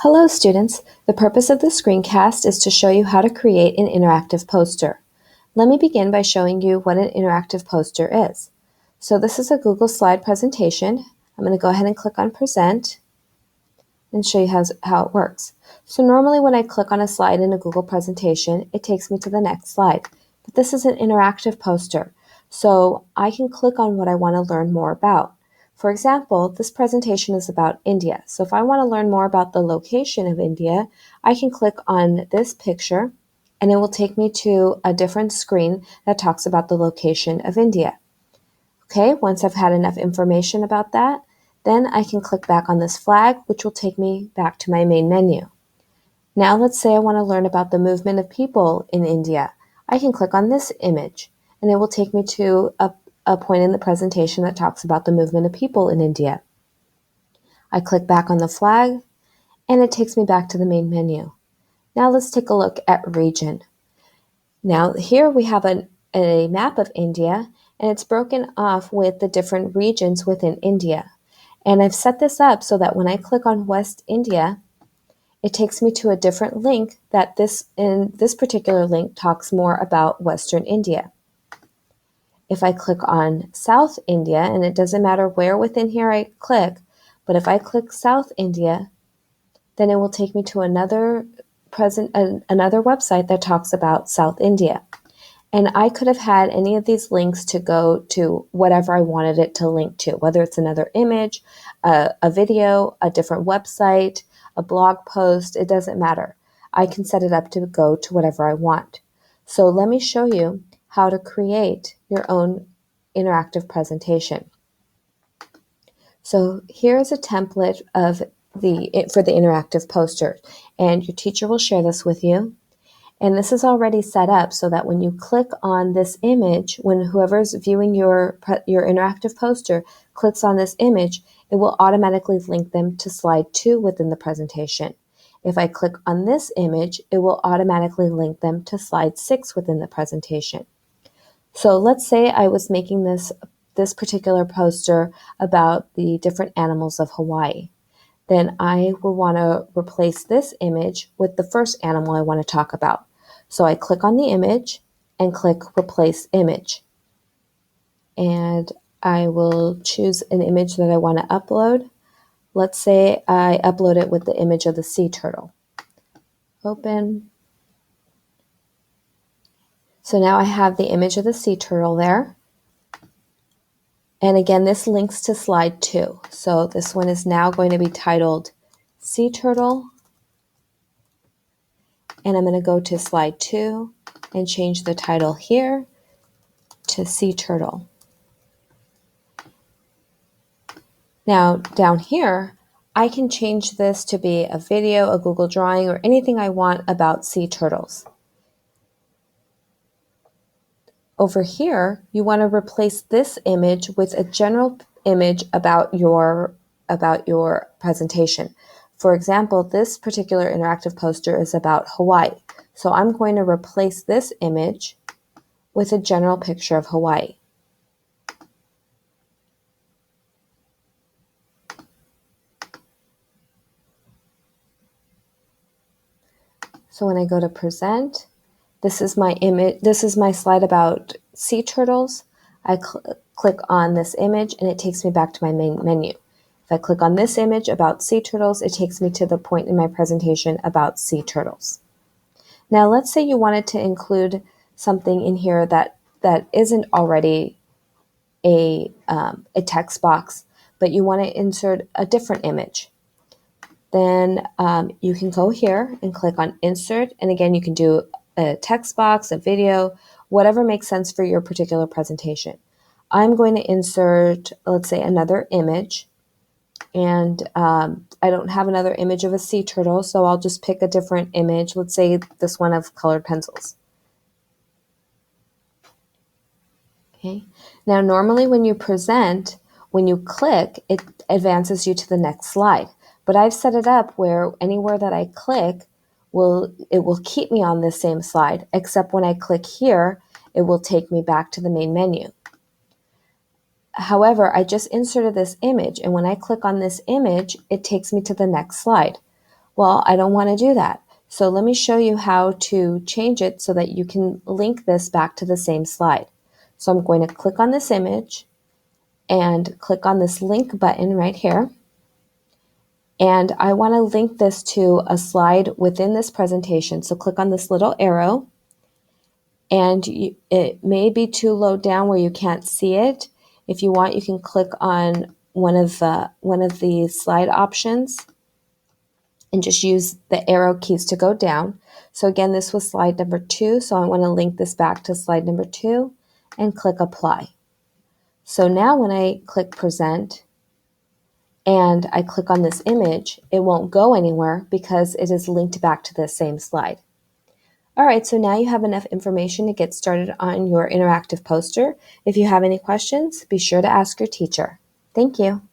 Hello students, the purpose of this screencast is to show you how to create an interactive poster. Let me begin by showing you what an interactive poster is. So this is a Google slide presentation. I'm going to go ahead and click on present and show you how it works. So normally when I click on a slide in a Google presentation, it takes me to the next slide. But this is an interactive poster, so I can click on what I want to learn more about. For example, this presentation is about India. So if I want to learn more about the location of India, I can click on this picture and it will take me to a different screen that talks about the location of India. Okay, once I've had enough information about that, then I can click back on this flag, which will take me back to my main menu. Now let's say I want to learn about the movement of people in India. I can click on this image and it will take me to a point in the presentation that talks about the movement of people in India. I click back on the flag and it takes me back to the main menu. Now let's take a look at region. Now here we have a map of India and it's broken off with the different regions within India. And I've set this up so that when I click on West India, it takes me to a different link that in this particular link talks more about Western India. If I click on South India, and it doesn't matter where within here I click, but if I click South India, then it will take me to another website that talks about South India. And I could have had any of these links to go to whatever I wanted it to link to, whether it's another image, a video, a different website, a blog post, it doesn't matter. I can set it up to go to whatever I want. So let me show you how to create your own interactive presentation. So here's a template for the interactive poster, and your teacher will share this with you. And this is already set up so that when you click on this image, when whoever's viewing your interactive poster clicks on this image, it will automatically link them to slide 2 within the presentation. If I click on this image, it will automatically link them to slide 6 within the presentation. So let's say I was making this particular poster about the different animals of Hawaii. Then I will want to replace this image with the first animal I want to talk about. So I click on the image and click Replace Image. And I will choose an image that I want to upload. Let's say I upload it with the image of the sea turtle. Open. So now I have the image of the sea turtle there. And again, this links to slide 2. So this one is now going to be titled Sea Turtle. And I'm going to go to slide 2 and change the title here to Sea Turtle. Now down here, I can change this to be a video, a Google drawing, or anything I want about sea turtles. Over here, you want to replace this image with a general image about your presentation. For example, this particular interactive poster is about Hawaii. So I'm going to replace this image with a general picture of Hawaii. So when I go to present, this is my image. This is my slide about sea turtles. I click on this image and it takes me back to my main menu. If I click on this image about sea turtles, it takes me to the point in my presentation about sea turtles. Now let's say you wanted to include something in here that isn't already a text box, but you want to insert a different image. Then you can go here and click on Insert, and again you can do a text box, a video, whatever makes sense for your particular presentation. I'm going to insert, let's say, another image, and I don't have another image of a sea turtle, so I'll just pick a different image. Let's say this one of colored pencils. Okay. Now normally when you present, when you click, it advances you to the next slide. But I've set it up where anywhere that I click, it will keep me on this same slide, except when I click here, it will take me back to the main menu. However, I just inserted this image, and when I click on this image, it takes me to the next slide. Well, I don't want to do that. So let me show you how to change it so that you can link this back to the same slide. So I'm going to click on this image and click on this link button right here. And I want to link this to a slide within this presentation. So click on this little arrow, and it may be too low down where you can't see it. If you want, you can click on one of the slide options and just use the arrow keys to go down. So again, this was slide number 2, so I want to link this back to slide number 2 and click apply. So now when I click present and I click on this image, it won't go anywhere because it is linked back to the same slide. All right, so now you have enough information to get started on your interactive poster. If you have any questions, be sure to ask your teacher. Thank you.